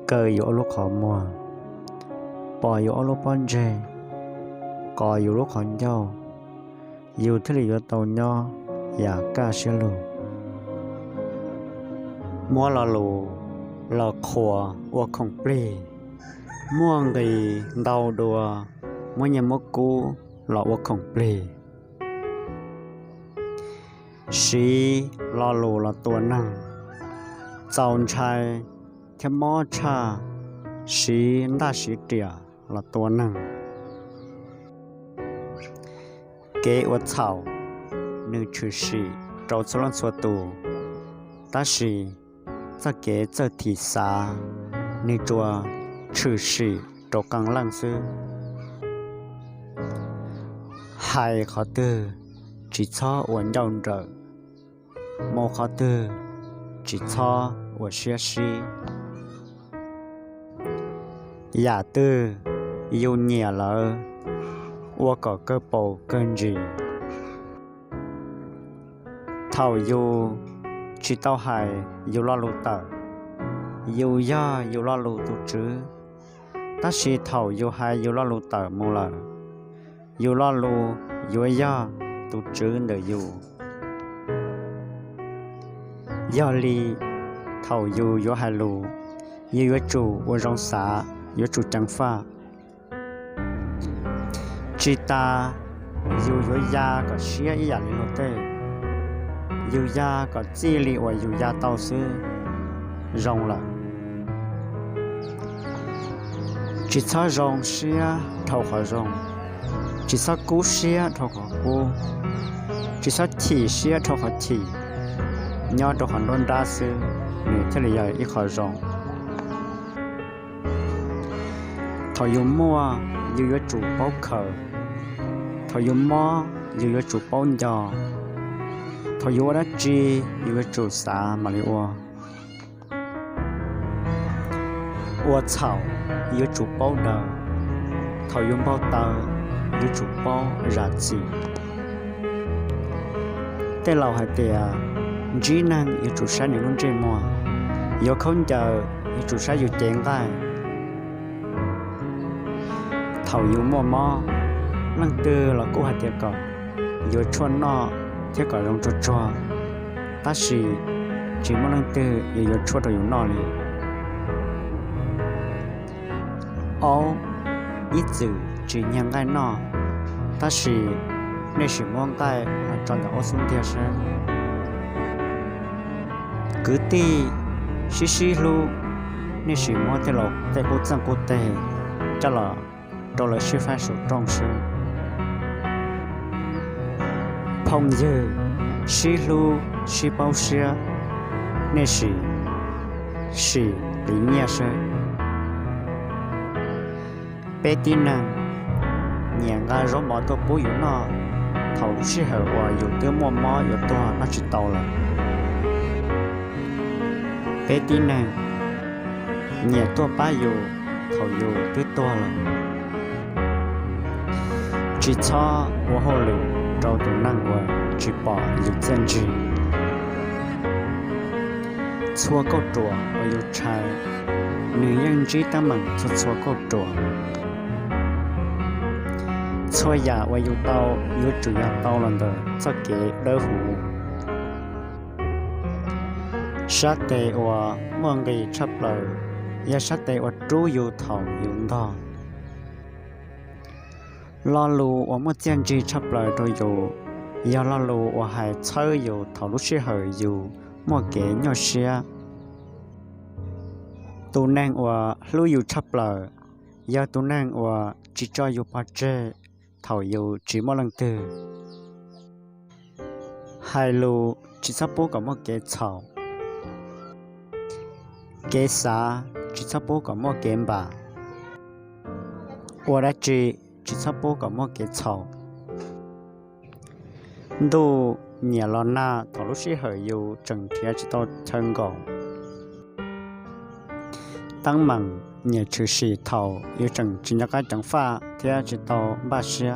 cờ yếu lúc khó mùa bỏ yếu lúc bón dê có yếu lúc khó nhau yếu thế yếu tàu nhau và cả xe lù mua là lù là khổ và không plê mua người đau đùa mua nhà mua cũ là và không plê sĩ là lù làตัวนั่งgiàu trai theo mò cha sĩ đa sĩ trẻ là ตัวนั่งเกวเฉาหนึ่งชื่อสีเราจะลองสวดตัว但是จะเกจะที่สาหนึ่งตัวชื่อสีเรากำลังซื้อให้เขาเตอchỉ choวันยาวเดิมโมเขาเตอchỉ choวันเสียสีอย่าเตออยู่เนี่ยเลยว่าก็เกิดโปเกินจีเท่าอยู่chỉ tao hàiอยู่รอลูตาอยู่ย่าอยู่รอลูตุจื้อแต่สิเท่าอยู่หายอยู่รอลูตามูละอยู่รอลูอยู่ย่าตุจื้อเดอยู่ย่าลีเท่าอยู่หายลูอยู่จูว่าร้องสาอยู่จูจังฟ้าจีตาอยู่ยาก็เชี่ยอีหยันโลเต้อยู่ยาก็จีลีว่าอยู่ยาเต้าซื้อรองละจีซารองเชี่ยเท่าขอรองจีซากูเชี่ยเท่าขอกูจีซาทีเชี่ยเท่าขอทียอดตัวขอนโดนด่าซื้อหนึ่งที่เหลืออีกขอรองเท่าอยู่มัวอยู่จูเป้าเขอเท่าอยู่มออยู่จูเป้ายอเท่าอยู่รัดจีอยู่จูสามาลิอัวเฉาอยู่จูเป้าเดอเท่าอยู่เป้าเตออยู่จูเป้าราจีแต่เราให้เตียจีนังอยู่จูชาอยู่รุ่นเจมัวอยู่คนเจออยู่จูชาอยู่เจงได้เท่าอยู่มัวมอนั่งเตอเราก็หาเตียก่ออยู่ชวนนอเที่ยวก่อลงจัวแต่สิจีมันนั่งเตออยู่ชวนตัวอยู่นอเลยเอาอีจืจียังไงนอแต่สิในสิมองไกลจนถึงอสุนเดียเชกือตีชิลูในสิมองที่เราแต่กูจังกูเตจะหล่อ到了吃饭时重视，朋友，西路西包车，那是里面是，白天呢，年个肉毛都不有那，头时候我有的毛毛有多那就到了，白天呢，年多把有，头有的多了。chỉ cho我后路找到那个只把有坚持，错够多我有拆，女人只他们就错够多，错呀我有刀有主要刀了的，这给乐乎，杀得我梦里插了，也杀得我猪有头有刀。老路我们坚持出来都有，要老路我还超有头路时候有，莫给鸟些。ตัวนั่งว่า路有出来，要ตัวนั่งว่า只叫有把这，头有只莫能得。海路只差不个莫给草，给啥只差不个莫给吧。我来只差不个莫给草，都年老那头路时候有整天知道成功，当忙年出时头有整只那个整法，天知道把事。